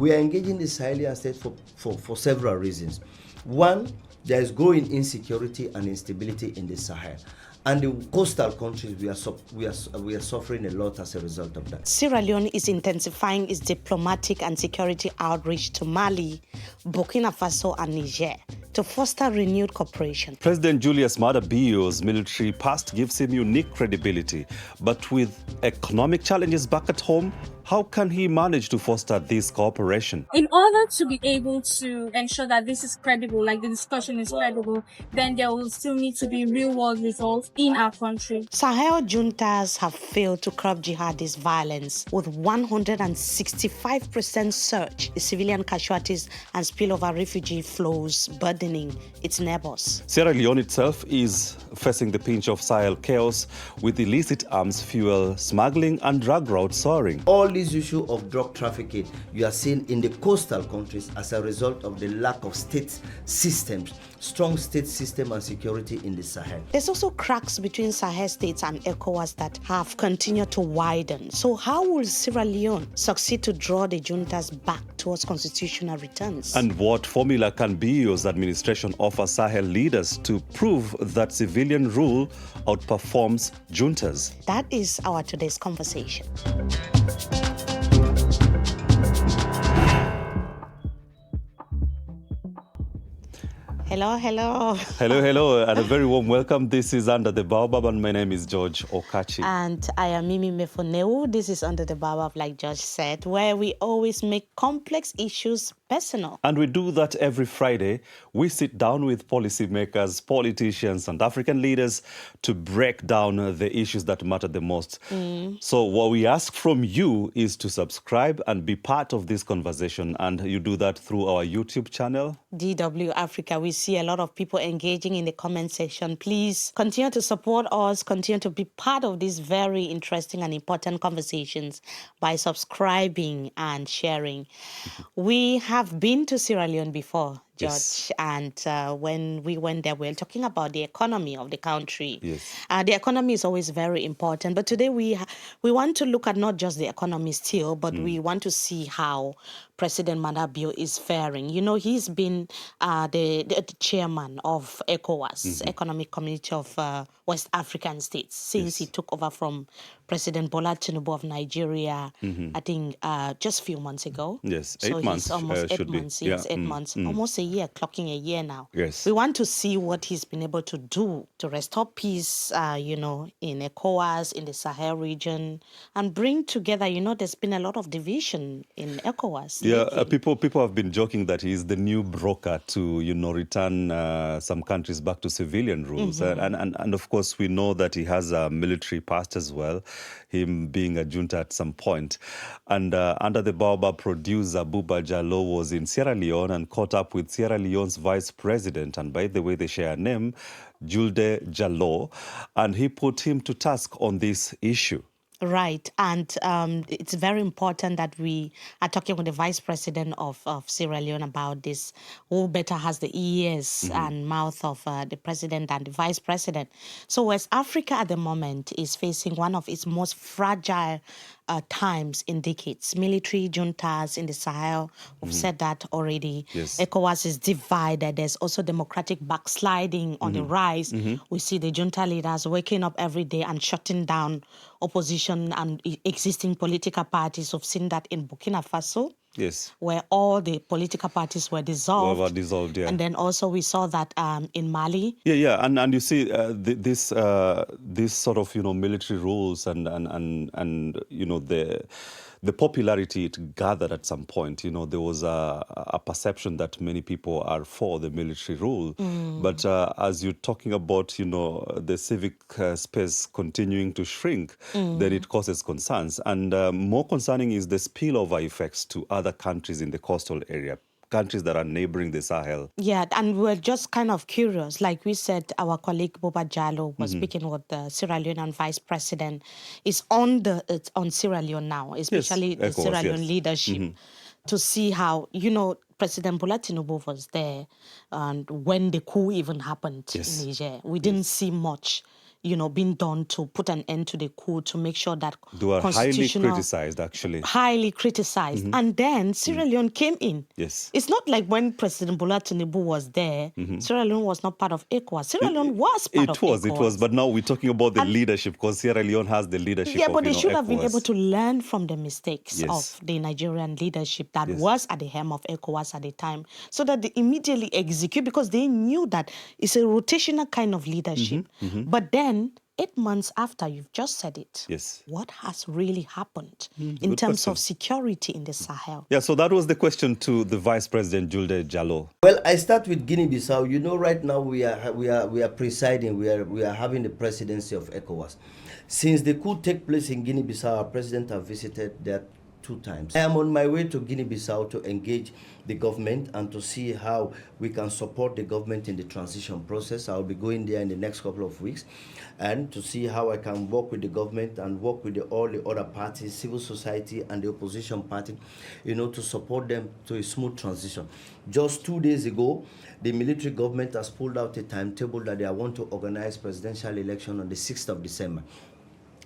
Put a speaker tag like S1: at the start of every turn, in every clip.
S1: We are engaging the Sahelian state for several reasons. One, there is growing insecurity and instability in the Sahel. And the coastal countries, we are suffering a lot as a result of that.
S2: Sierra Leone is intensifying its diplomatic and security outreach to Mali, Burkina Faso and Niger to foster renewed cooperation.
S3: President Julius Maada Bio's military past gives him unique credibility. But with economic challenges back at home, how can he manage to foster this cooperation?
S4: In order to be able to ensure that this is credible, like the discussion is credible, then there will still need to be real-world results in our country.
S2: Sahel juntas have failed to curb jihadist violence, with 165% surge in civilian casualties and spillover refugee flows burdening its neighbors.
S3: Sierra Leone itself is facing the pinch of Sahel chaos, with illicit arms, fuel, smuggling and drug routes soaring.
S1: All this issue of drug trafficking you are seeing in the coastal countries as a result of the lack of state systems, strong state system and security in the Sahel.
S2: There's also cracks between Sahel states and ECOWAS that have continued to widen. So how will Sierra Leone succeed to draw the juntas back towards constitutional returns?
S3: And what formula can Bio's administration offer Sahel leaders to prove that civilian rule outperforms juntas?
S2: That is our today's conversation. Hello.
S3: Hello, and a very warm welcome. This is Under the Baobab, and my name is George Okachi.
S2: And I am Mimi Mefo Newuh. This is Under the Baobab, like George said, where we always make complex issues personal.
S3: And we do that every Friday. We sit down with policymakers, politicians, and African leaders to break down the issues that matter the most. So what we ask from you is to subscribe and be part of this conversation. And you do that through our YouTube channel,
S2: DW Africa. We see a lot of people engaging in the comment section. Please continue to support us, continue to be part of these very interesting and important conversations by subscribing and sharing. We have been to Sierra Leone before, George,
S3: yes.
S2: And when we went there, we were talking about the economy of the country.
S3: Yes.
S2: The economy is always very important, but today we want to look at not just the economy still, but we want to see how President Maada Bio is faring. You know, he's been the chairman of ECOWAS, Economic Community of West African States, since he took over from President Bola Tinubu of Nigeria, I think just a few months ago.
S3: Yes,
S2: so
S3: 8 months.
S2: He's almost 8
S3: should
S2: months.
S3: Be.
S2: Yes,
S3: Yeah.
S2: 8 months. Almost a year, clocking a year now.
S3: Yes.
S2: We want to see what he's been able to do to restore peace, in ECOWAS, in the Sahel region, and bring together, there's been a lot of division in ECOWAS.
S3: Yeah, people have been joking that he's the new broker to, return some countries back to civilian rules. And of course, we know that he has a military past as well, him being a junta at some point. And Under the Baobab producer, Bouba Jalloh, was in Sierra Leone and caught up with Sierra Leone's vice president. And by the way, they share a name, Juldeh Jalloh. And he put him to task on this issue.
S2: Right. And it's very important that we are talking with the vice president of Sierra Leone about this. Who better has the ears and mouth of the president and the vice president? So West Africa at the moment is facing one of its most fragile times in decades. Military juntas in the Sahel, we've said that already.
S3: Yes.
S2: ECOWAS is divided. There's also democratic backsliding on the rise. We see the junta leaders waking up every day and shutting down opposition and existing political parties. We've seen that in Burkina Faso.
S3: Yes.
S2: Where all the political parties were dissolved.
S3: Yeah.
S2: And then also we saw that in Mali.
S3: Yeah. And you see this sort of, military rules and the popularity it gathered at some point. There was a perception that many people are for the military rule. But as you're talking about, the civic space continuing to shrink, then it causes concerns. And more concerning is the spillover effects to other countries in the coastal area, countries that are neighboring the Sahel.
S2: Yeah, and we're just kind of curious. Like we said, our colleague Bouba Jalloh was speaking with the Sierra Leone vice president. It's on Sierra Leone now, especially the
S3: ECOWAS,
S2: Sierra Leone leadership, to see how, President Bola Tinubu was there, and when the coup even happened in Niger, we didn't see much been done to put an end to the coup, to make sure that
S3: They were highly
S2: constitutional...
S3: criticized, actually.
S2: Highly criticized. And then Sierra Leone came in.
S3: Yes.
S2: It's not like when President Bola Tinubu was there, Sierra Leone was not part of ECOWAS. Sierra Leone was part of ECOWAS.
S3: It was. But now we're talking about the leadership, because Sierra Leone has the leadership of,
S2: but they should have been
S3: ECOWAS.
S2: able to learn from the mistakes of the Nigerian leadership that was at the helm of ECOWAS at the time, so that they immediately execute, because they knew that it's a rotational kind of leadership. But then, 8 months after, you've just said it.
S3: Yes.
S2: What has really happened in terms of security in the Sahel?
S3: Yeah, so that was the question to the Vice President Juldeh Jalloh.
S1: Well, I start with Guinea-Bissau. You know, right now we are presiding. We are having the presidency of ECOWAS. Since the coup took place in Guinea-Bissau, our president have visited there 2 times. I am on my way to Guinea-Bissau to engage the government and to see how we can support the government in the transition process. I'll be going there in the next couple of weeks, and to see how I can work with the government and work with all the other parties, civil society and the opposition party, to support them to a smooth transition. Just 2 days ago, the military government has pulled out a timetable that they want to organize presidential election on the 6th of December.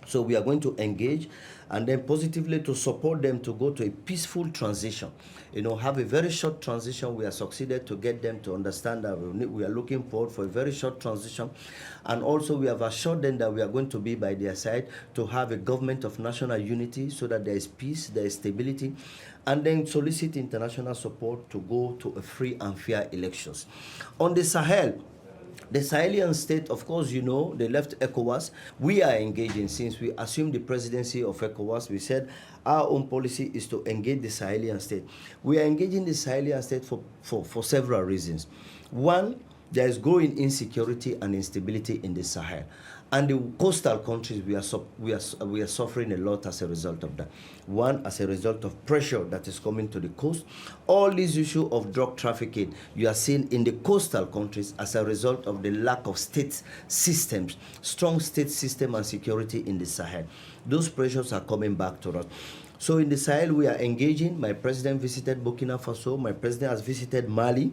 S1: So we are going to engage and then positively to support them to go to a peaceful transition. Have a very short transition. We have succeeded to get them to understand that we are looking forward for a very short transition. And also we have assured them that we are going to be by their side to have a government of national unity so that there is peace, there is stability, and then solicit international support to go to a free and fair elections. On the Sahel, the Sahelian state, of course, they left ECOWAS. We are engaging since we assumed the presidency of ECOWAS. We said our own policy is to engage the Sahelian state. We are engaging the Sahelian state for several reasons. One, there is growing insecurity and instability in the Sahel. And the coastal countries, we are suffering a lot as a result of that. One, as a result of pressure that is coming to the coast. All these issues of drug trafficking you are seeing in the coastal countries as a result of the lack of state systems, strong state system and security in the Sahel. Those pressures are coming back to us. So in the Sahel, we are engaging. My president visited Burkina Faso. My president has visited Mali.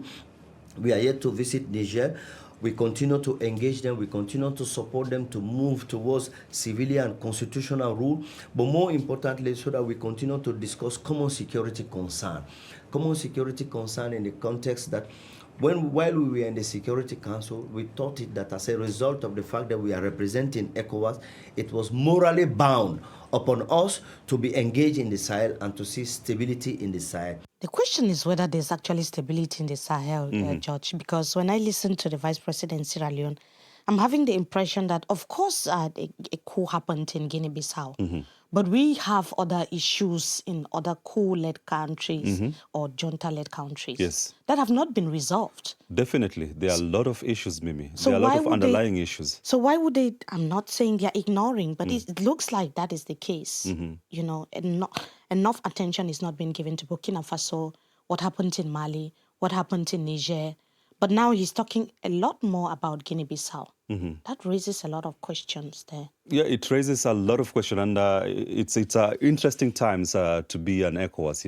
S1: We are yet to visit Niger. We continue to engage them. We continue to support them to move towards civilian and constitutional rule. But more importantly, so that we continue to discuss common security concern. Common security concern in the context that while we were in the Security Council, we thought that as a result of the fact that we are representing ECOWAS, it was morally bound upon us to be engaged in the Sahel and to see stability in the Sahel.
S2: The question is whether there's actually stability in the Sahel, George, because when I listen to the Vice President Sierra Leone, I'm having the impression that, of course, a coup happened in Guinea-Bissau, but we have other issues in other coup-led countries or junta-led countries that have not been resolved.
S3: Definitely. There are a lot of issues, Mimi.
S2: So
S3: there are a lot of underlying issues.
S2: So why would they, I'm not saying they're ignoring, but it looks like that is the case. Enough attention is not being given to Burkina Faso, what happened in Mali, what happened in Niger. But now he's talking a lot more about Guinea-Bissau. That raises a lot of questions there.
S3: Yeah, it raises a lot of questions, and it's interesting times to be an ECOWAS,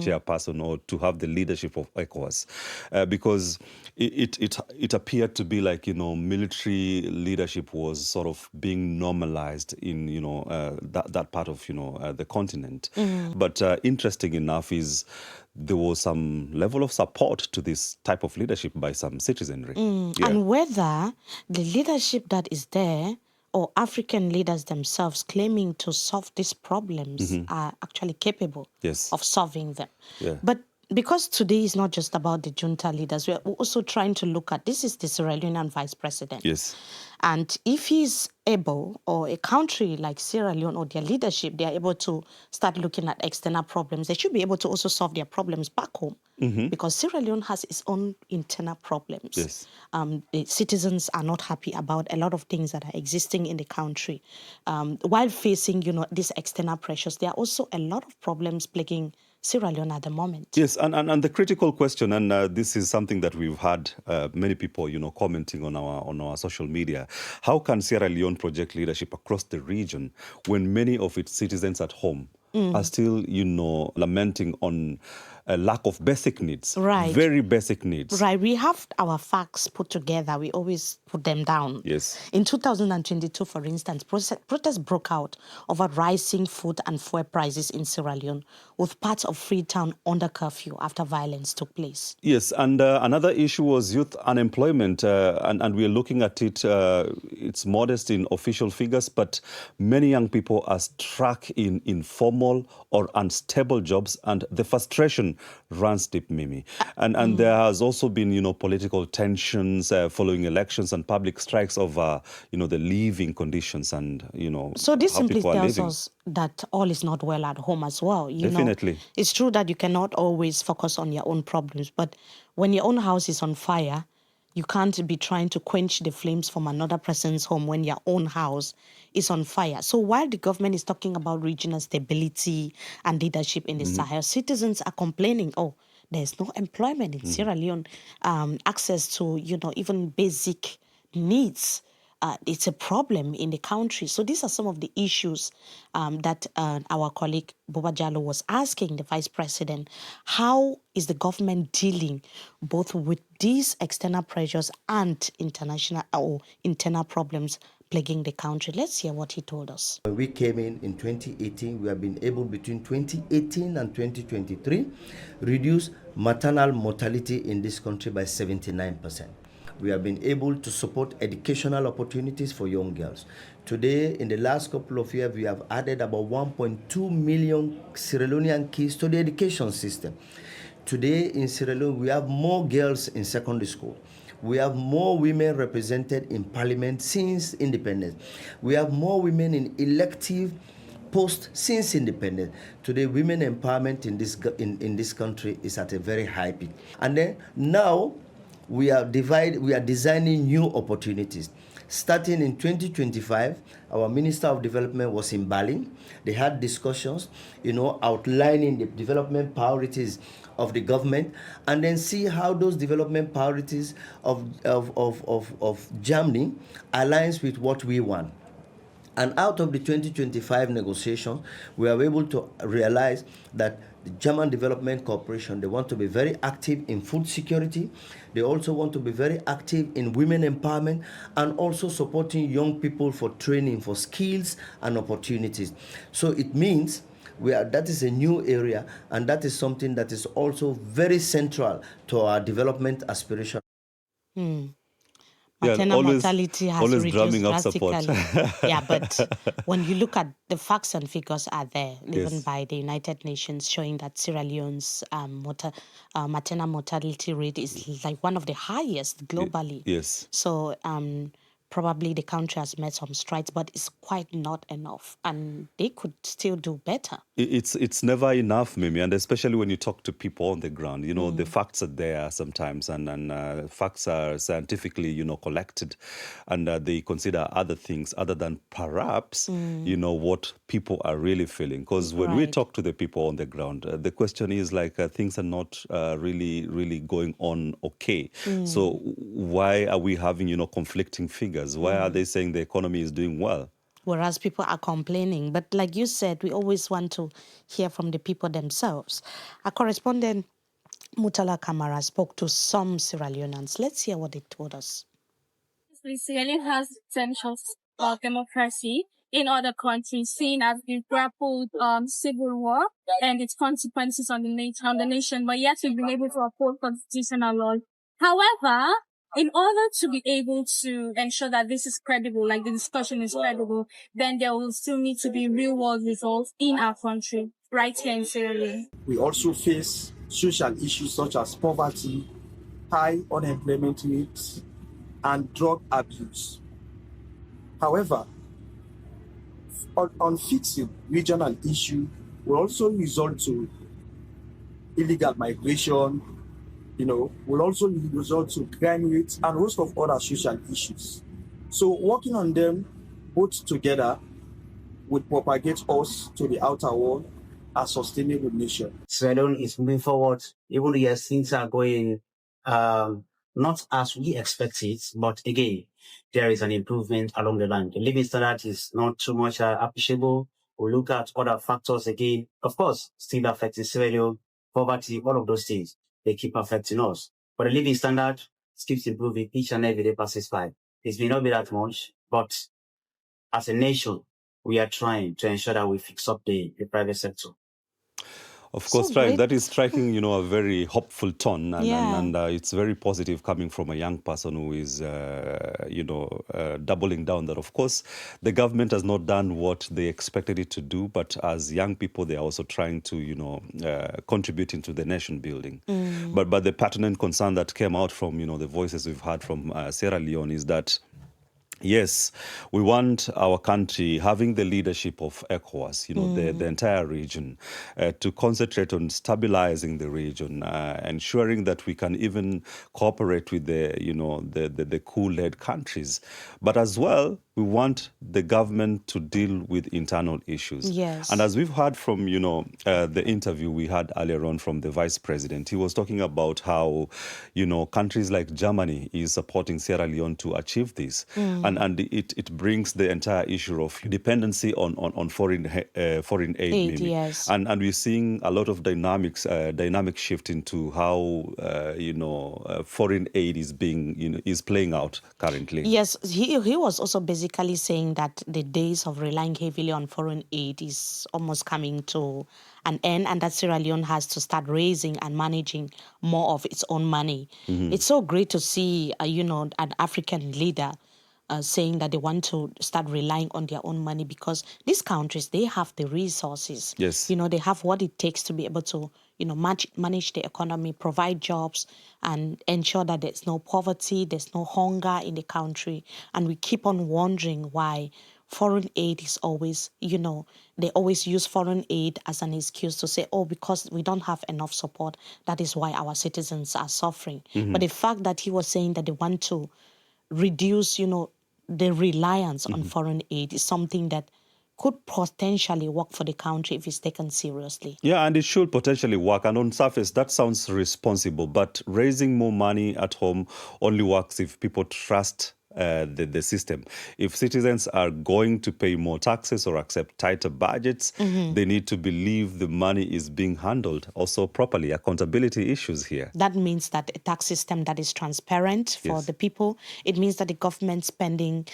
S3: chairperson, or to have the leadership of ECOWAS, because it appeared to be like military leadership was sort of being normalized in that part of the continent. But interesting enough is there was some level of support to this type of leadership by some citizenry.
S2: And whether the leadership that is there or African leaders themselves claiming to solve these problems are actually capable of solving them. But because today is not just about the junta leaders, we're also trying to look at, this is the Sierra Leonean vice president. And if he's able, or a country like Sierra Leone or their leadership, they are able to start looking at external problems, they should be able to also solve their problems back home. Because Sierra Leone has its own internal problems. The citizens are not happy about a lot of things that are existing in the country. While facing, these external pressures, there are also a lot of problems plaguing Sierra Leone at the moment.
S3: Yes, and the critical question, and this is something that we've had many people, commenting on our social media. How can Sierra Leone project leadership across the region when many of its citizens at home are still, lamenting on a lack of basic needs,
S2: Right.
S3: very basic needs.
S2: Right, we have our facts put together. We always put them down.
S3: Yes.
S2: In 2022, for instance, protests broke out over rising food and fuel prices in Sierra Leone, with parts of Freetown under curfew after violence took place.
S3: Yes, and another issue was youth unemployment, and we're looking at it. It's modest in official figures, but many young people are stuck in informal or unstable jobs, and the frustration runs deep, Mimi. And there has also been, political tensions following elections and public strikes over, the living conditions and,
S2: So this
S3: how
S2: simply
S3: people are
S2: tells
S3: living.
S2: us that all is not well at home as well.
S3: Definitely.
S2: It's true that you cannot always focus on your own problems, but when your own house is on fire, you can't be trying to quench the flames from another person's home when your own house is on fire. So while the government is talking about regional stability and leadership in the Sahel, citizens are complaining, there's no employment in Sierra Leone, access to, even basic needs. It's a problem in the country. So these are some of the issues that our colleague Bouba Jalloh was asking the vice president. How is the government dealing both with these external pressures and international or internal problems plaguing the country? Let's hear what he told us.
S1: When we came in 2018, we have been able between 2018 and 2023 reduce maternal mortality in this country by 79%. We have been able to support educational opportunities for young girls. Today, in the last couple of years, we have added about 1.2 million Sierra Leonean kids to the education system. Today in Sierra Leone, we have more girls in secondary school. We have more women represented in parliament since independence. We have more women in elective posts since independence. Today, women empowerment in this country is at a very high peak. And then now, we are designing new opportunities. Starting in 2025, our Minister of Development was in Bali. They had discussions, outlining the development priorities of the government, and then see how those development priorities of Germany aligns with what we want. And out of the 2025 negotiations, we are able to realize that the German Development Corporation, they want to be very active in food security. They also want to be very active in women empowerment and also supporting young people for training, for skills and opportunities. So it means that is a new area, and that is something that is also very central to our development aspiration.
S2: Maternal mortality has
S3: always
S2: reduced
S3: drumming up support.
S2: drastically. Yeah, but when you look at the facts and figures are there, even
S3: Yes.
S2: by the United Nations, showing that Sierra Leone's maternal mortality rate is like one of the highest globally.
S3: Yes.
S2: So probably the country has made some strides, but it's quite not enough, and they could still do better.
S3: It's never enough, Mimi, and especially when you talk to people on the ground, the facts are there sometimes, and facts are scientifically, collected, and they consider other things other than perhaps, what people are really feeling. Because when we
S2: Right.
S3: talk to the people on the ground, the question is like things are not really going on okay. So why are we having, conflicting figures? Why are they saying the economy is doing well?
S2: Whereas people are complaining. But like you said, we always want to hear from the people themselves. Our correspondent, Murtala Kamara, spoke to some Sierra Leoneans. Let's hear what they told us.
S4: Sierra Leone has potentials of democracy in other countries, seen as the grappled civil war and its consequences on the nation, but yet we've been able to uphold constitutional law. However, in order to be able to ensure that this is credible, like the discussion is credible, then there will still need to be real world results in our country, right here in Sierra Leone.
S5: We also face social issues such as poverty, high unemployment rates, and drug abuse. However, on fixing regional issue will also result to illegal migration, will also result to crime rates and a host of other social issues. So working on them both together would propagate us to the outer world as sustainable nation.
S6: Sierra Leone is moving forward, even though things are going not as we expect it, but again, there is an improvement along the line. The living standard is not too much appreciable. We look at other factors again, of course, still affecting Sierra Leone. poverty, all of those things, they keep affecting us. But the living standard keeps improving each and every day passes by. It may not be that much, but as a nation, we are trying to ensure that we fix up the private sector.
S3: Of
S2: So
S3: course, trying.
S2: great.
S3: That is striking, a very hopeful tone, and
S2: Yeah.
S3: it's very positive coming from a young person who is, doubling down that, of course, the government has not done what they expected it to do, but as young people, they are also trying to, contribute into the nation building. But the pertinent concern that came out from, the voices we've heard from Sierra Leone is that, yes, we want our country having the leadership of ECOWAS, the entire region, to concentrate on stabilizing the region, ensuring that we can even cooperate with the coup-led countries. But as well, we want the government to deal with internal issues.
S2: Yes.
S3: And as we've heard from, the interview we had earlier on from the vice president, he was talking about how, countries like Germany is supporting Sierra Leone to achieve this. And it brings the entire issue of dependency on foreign aid, maybe.
S2: Yes.
S3: And we're seeing a lot of dynamic shift into how foreign aid is being is playing out currently.
S2: Yes, he was also basically saying that the days of relying heavily on foreign aid is almost coming to an end, and that Sierra Leone has to start raising and managing more of its own money. It's so great to see, an African leader saying that they want to start relying on their own money, because these countries, they have the resources.
S3: Yes.
S2: They have what it takes to be able to, manage the economy, provide jobs, and ensure that there's no poverty, there's no hunger in the country. And we keep on wondering why foreign aid is always, they always use foreign aid as an excuse to say, oh, because we don't have enough support, that is why our citizens are suffering. But the fact that he was saying that they want to reduce, the reliance on foreign aid is something that could potentially work for the country if it's taken seriously.
S3: Yeah, and it should potentially work. And on surface, that sounds responsible. But raising more money at home only works if people trust the system. If citizens are going to pay more taxes or accept tighter budgets, they need to believe the money is being handled also properly. Accountability issues here.
S2: That means that a tax system that is transparent for the people. It means that the government spending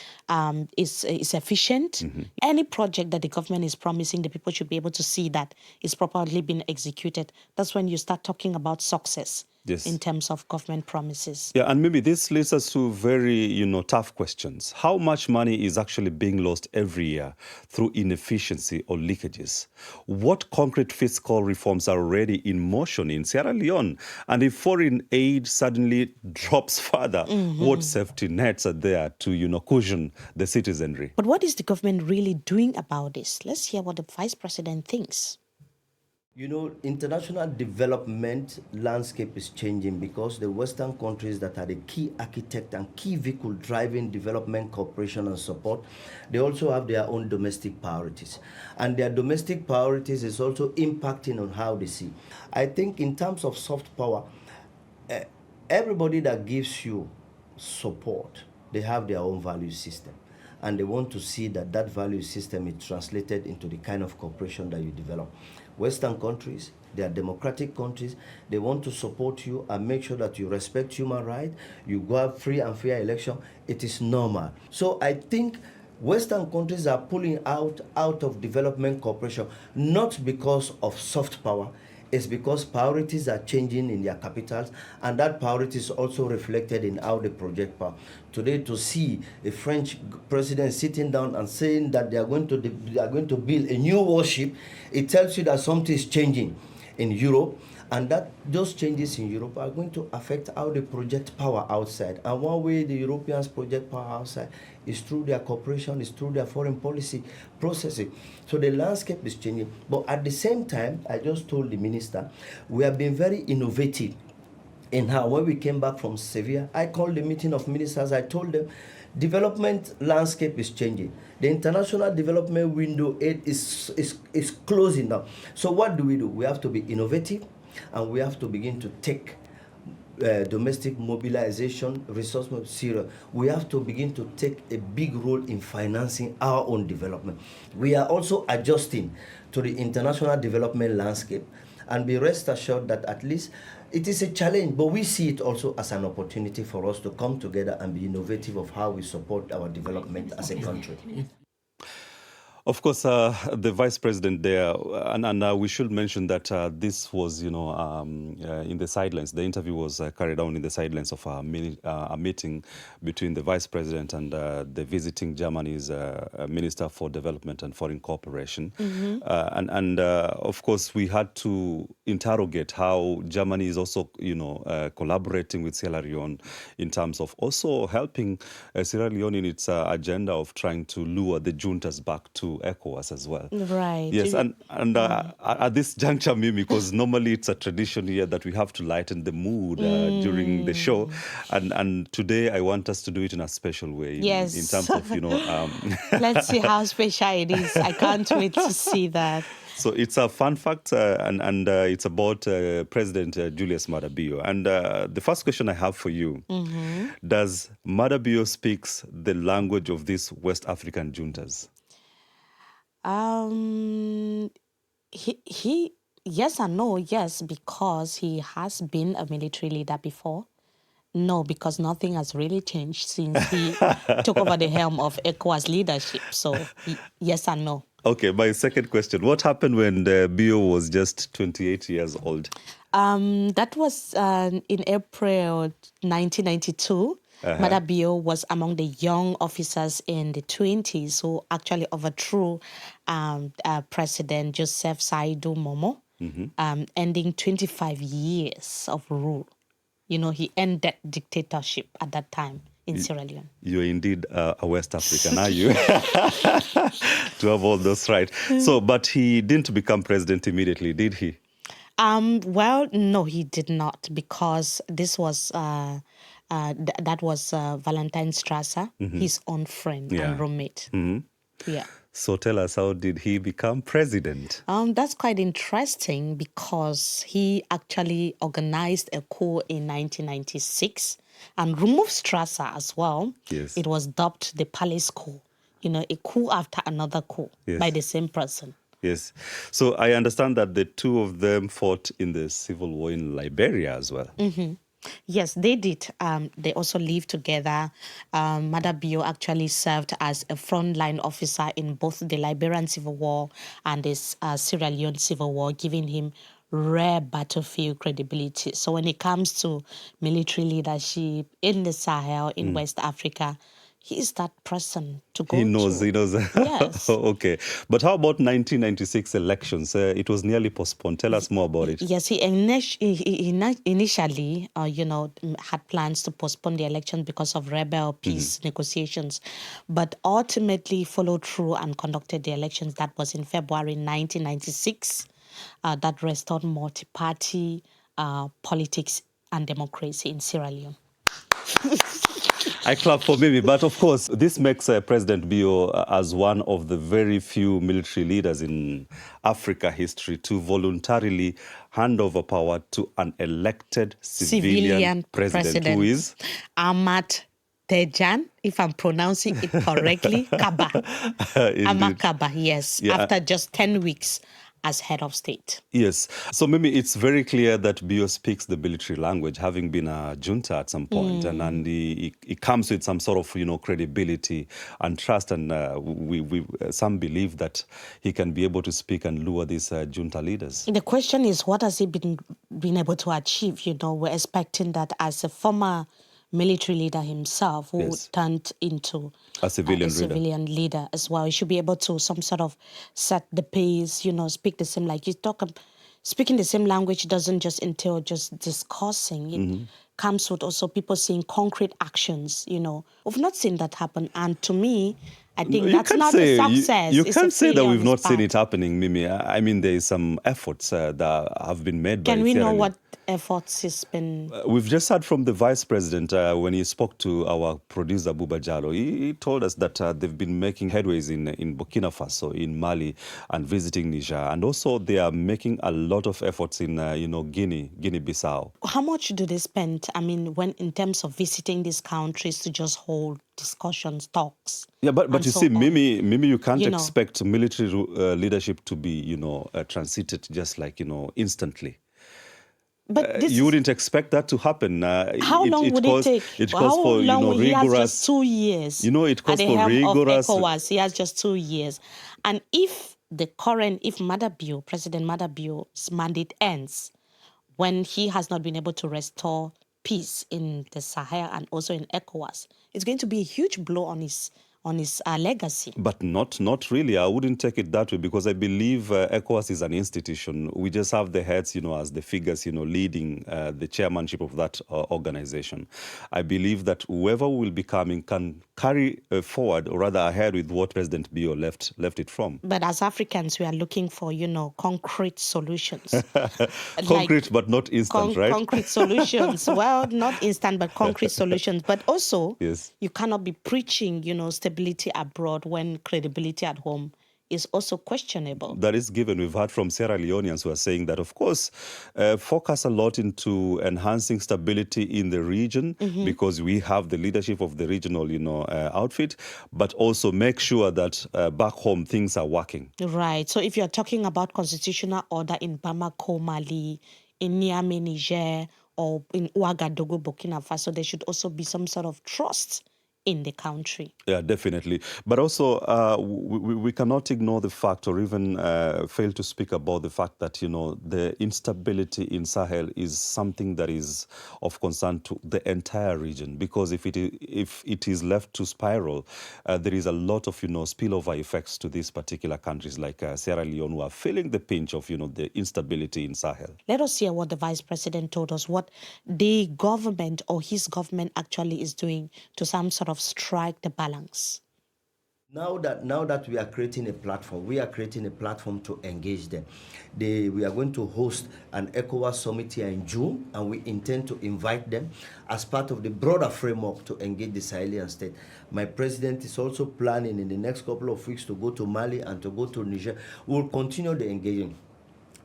S2: is efficient. Any project that the government is promising, the people should be able to see that it's properly been executed. That's when you start talking about success.
S3: Yes.
S2: In terms of government promises.
S3: Yeah, and maybe this leads us to very, tough questions. How much money is actually being lost every year through inefficiency or leakages? What concrete fiscal reforms are already in motion in Sierra Leone? And if foreign aid suddenly drops further, what safety nets are there to, cushion the citizenry?
S2: But what is the government really doing about this? Let's hear what the vice president thinks.
S1: International development landscape is changing because the Western countries that are the key architect and key vehicle driving development cooperation and support, they also have their own domestic priorities. And their domestic priorities is also impacting on how they see. I think in terms of soft power, everybody that gives you support, they have their own value system. And they want to see that that value system is translated into the kind of cooperation that you develop. Western countries, they are democratic countries. They want to support you and make sure that you respect human rights. You go have free and fair election. It is normal. So I think Western countries are pulling out of development cooperation, not because of soft power. It's because priorities are changing in their capitals, and that priority is also reflected in how they project power. Today, to see a French president sitting down and saying that they are going to build a new warship, it tells you that something is changing in Europe, and that those changes in Europe are going to affect how they project power outside. And one way the Europeans project power outside is through their cooperation, is through their foreign policy processing. So the landscape is changing. But at the same time, I just told the minister, we have been very innovative in how, when we came back from Sevilla, I called the meeting of ministers, I told them, development landscape is changing. The international development window is closing now. So what do? We have to be innovative, and we have to begin to take domestic mobilization, resource serious. We have to begin to take a big role in financing our own development. We are also adjusting to the international development landscape, And be rest assured that at least it is a challenge, but we see it also as an opportunity for us to come together and be innovative of how we support our development as a country.
S3: Of course, the vice president there, and we should mention that this was, in the sidelines. The interview was carried on in the sidelines of a meeting between the vice president and the visiting Germany's Minister for Development and Foreign Cooperation. Of course, we had to interrogate how Germany is also, collaborating with Sierra Leone in terms of also helping Sierra Leone in its agenda of trying to lure the juntas back to ECOWAS as well.
S2: Right.
S3: Yes, and at this juncture, Mimi, because normally it's a tradition here that we have to lighten the mood during the show, and today I want us to do it in a special way.
S2: Yes.
S3: In terms of,
S2: Let's see how special it is. I can't wait to see that.
S3: So it's a fun fact, and it's about President Julius Maada Bio. And the first question I have for you, does Maada Bio speaks the language of these West African juntas?
S2: He yes and no. Yes, because he has been a military leader before. No, because nothing has really changed since he took over the helm of ECOWAS leadership. So yes and no.
S3: Okay, my second question. What happened when Bio was just 28 years old?
S2: That was in April 1992. Maada Bio was among the young officers in the 20s who actually overthrew President Joseph Saidu Momo, ending 25 years of rule. He ended dictatorship at that time in Sierra Leone.
S3: You're indeed a West African, are you? To have all those right. So, but he didn't become president immediately, did he?
S2: Well, no, he did not, because this was that was Valentine Strasser, his own friend and roommate. Yeah.
S3: So tell us, how did he become president?
S2: That's quite interesting, because he actually organized a coup in 1996 and removed Strasser as well.
S3: Yes.
S2: It was dubbed the Palace coup, a coup after another coup by the same person.
S3: Yes. So I understand that the two of them fought in the civil war in Liberia as well.
S2: Yes, they did. They also lived together. Maada Bio actually served as a frontline officer in both the Liberian Civil War and the Sierra Leone Civil War, giving him rare battlefield credibility. So when it comes to military leadership in the Sahel, in West Africa, he is that person to go to.
S3: He knows.
S2: Yes.
S3: Okay. But how about 1996 elections? It was nearly postponed. Tell us more about it.
S2: Yes, he initially, had plans to postpone the election because of rebel peace negotiations, but ultimately followed through and conducted the elections. That was in February 1996. That restored multi-party politics and democracy in Sierra Leone.
S3: I clap for Mimi, but of course, this makes President Bio as one of the very few military leaders in Africa history to voluntarily hand over power to an elected civilian president, who is
S2: Ahmad Tejan, if I'm pronouncing it correctly, Kaba. Ahmad Kaba, yes, after just 10 weeks as head of state.
S3: Yes. So, Mimi, it's very clear that Bio speaks the military language, having been a junta at some point, and he comes with some sort of, credibility and trust, and we some believe that he can be able to speak and lure these junta leaders.
S2: The question is, what has he been able to achieve? We're expecting that as a former military leader himself, who turned into
S3: a civilian
S2: leader as well. He should be able to some sort of set the pace, speak the same, like you talk. Speaking the same language doesn't just entail just discussing. It comes with also people seeing concrete actions. We've not seen that happen, and to me, I think that's not a success.
S3: You can't say that we've not seen it happening, Mimi. I mean, there is some efforts that have been made.
S2: Can we know what efforts has been...
S3: We've just heard from the Vice President when he spoke to our producer, Bouba Jalloh. He told us that they've been making headways in Burkina Faso, in Mali, and visiting Niger. And also they are making a lot of efforts in, Guinea-Bissau.
S2: How much do they spend, when in terms of visiting these countries to just hold discussions, talks?
S3: Yeah, but you
S2: so
S3: see,
S2: on?
S3: Mimi, you can't expect military leadership to be, transited just like, instantly.
S2: But
S3: you wouldn't expect that to happen.
S2: How long would it take?
S3: It calls for, rigorous...
S2: He has just 2 years.
S3: It calls
S2: at the
S3: for
S2: helm
S3: rigorous...
S2: of ECOWAS, he has just 2 years. And if President Madabio's mandate ends, when he has not been able to restore peace in the Sahel and also in ECOWAS, it's going to be a huge blow on his legacy.
S3: But not really. I wouldn't take it that way, because I believe ECOWAS is an institution. We just have the heads, as the figures, leading the chairmanship of that organization. I believe that whoever will be coming can carry forward, or rather ahead, with what President Bio left it from.
S2: But as Africans, we are looking for, concrete solutions.
S3: Concrete, but not instant, right?
S2: Concrete solutions. Well, not instant, but concrete solutions. But also,
S3: yes,
S2: you cannot be preaching, stability abroad when credibility at home is also questionable.
S3: That is given. We've heard from Sierra Leoneans who are saying that, of course, focus a lot into enhancing stability in the region, because we have the leadership of the regional, outfit, but also make sure that back home things are working.
S2: Right. So if you're talking about constitutional order in Bamako, Mali, in Niamey, Niger, or in Ouagadougou, Burkina Faso, there should also be some sort of trust in the country.
S3: Yeah, definitely. But also, we cannot ignore the fact, or even fail to speak about the fact that, the instability in Sahel is something that is of concern to the entire region. Because if it is left to spiral, there is a lot of, spillover effects to these particular countries like Sierra Leone, who are feeling the pinch of, the instability in Sahel.
S2: Let us hear what the Vice President told us, what the government or his government actually is doing to some sort of strike the balance.
S1: Now that we are creating a platform to engage them. We are going to host an ECOWAS summit here in June, and we intend to invite them as part of the broader framework to engage the Sahelian state. My president is also planning in the next couple of weeks to go to Mali and to go to Niger. We'll continue the engagement.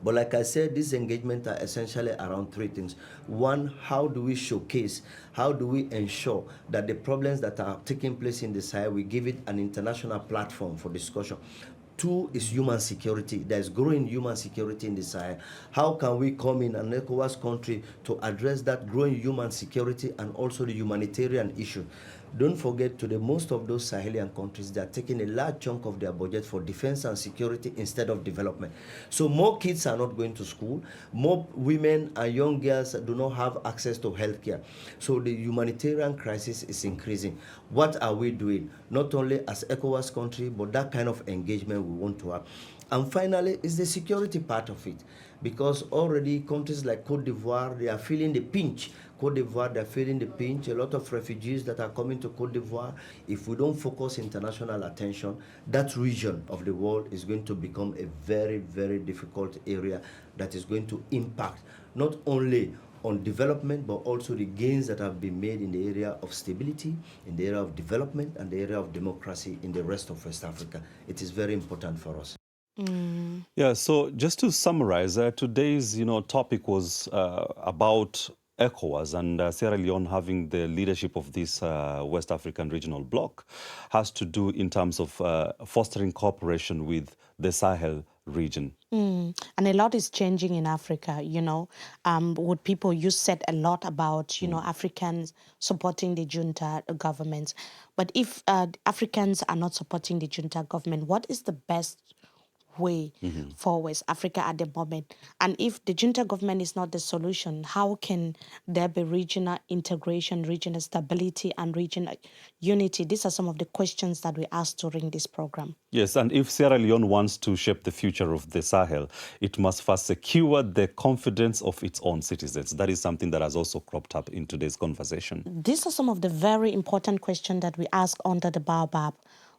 S1: But like I said, these engagements are essentially around 3 things. One, how do we showcase, how do we ensure that the problems that are taking place in the Sahel, we give it an international platform for discussion. 2 is human security. There's growing human security in the Sahel. How can we come in an ECOWAS country to address that growing human security and also the humanitarian issue? Don't forget, today, most of those Sahelian countries, they are taking a large chunk of their budget for defense and security instead of development. So more kids are not going to school. More women and young girls do not have access to healthcare. So the humanitarian crisis is increasing. What are we doing? Not only as ECOWAS country, but that kind of engagement we want to have. And finally, is the security part of it. Because already countries like Cote d'Ivoire, they are feeling the pinch. Cote d'Ivoire, they're feeling the pinch. A lot of refugees that are coming to Cote d'Ivoire. If we don't focus international attention, that region of the world is going to become a very, very difficult area that is going to impact not only on development, but also the gains that have been made in the area of stability, in the area of development, and the area of democracy in the rest of West Africa. It is very important for us.
S3: Yeah, so just to summarize, today's topic was about ECOWAS, and Sierra Leone having the leadership of this West African regional bloc has to do in terms of fostering cooperation with the Sahel region.
S2: And a lot is changing in Africa, Would people, you said a lot about, Africans supporting the junta governments. But if Africans are not supporting the junta government, what is the best way for West Africa at the moment? And if the junta government is not the solution, how can there be regional integration, regional stability, and regional unity? These are some of the questions that we asked during this program.
S3: Yes, and if Sierra Leone wants to shape the future of the Sahel, it must first secure the confidence of its own citizens. That is something that has also cropped up in today's conversation.
S2: These are some of the very important questions that we ask under the Baobab.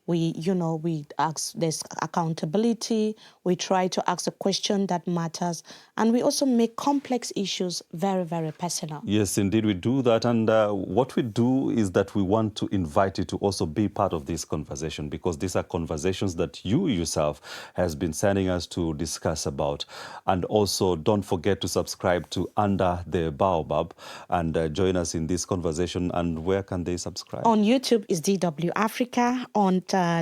S2: We ask, there's accountability. We try to ask the question that matters. And we also make complex issues very, very personal.
S3: Yes, indeed, we do that. And what we do is that we want to invite you to also be part of this conversation, because these are conversations that you yourself has been sending us to discuss about. And also, don't forget to subscribe to Under the Baobab and join us in this conversation. And where can they subscribe?
S2: On YouTube is DW Africa. On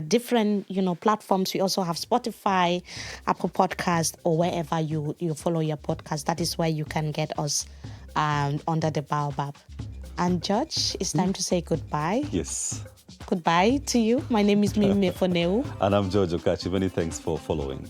S2: different platforms, we also have Spotify, Apple Podcast, or wherever you follow your podcast. That is where you can get us Under the Baobab. And George, it's time to say goodbye.
S3: Yes.
S2: Goodbye to you. My name is Mefo.
S3: And I'm George Okachi. Many thanks for following.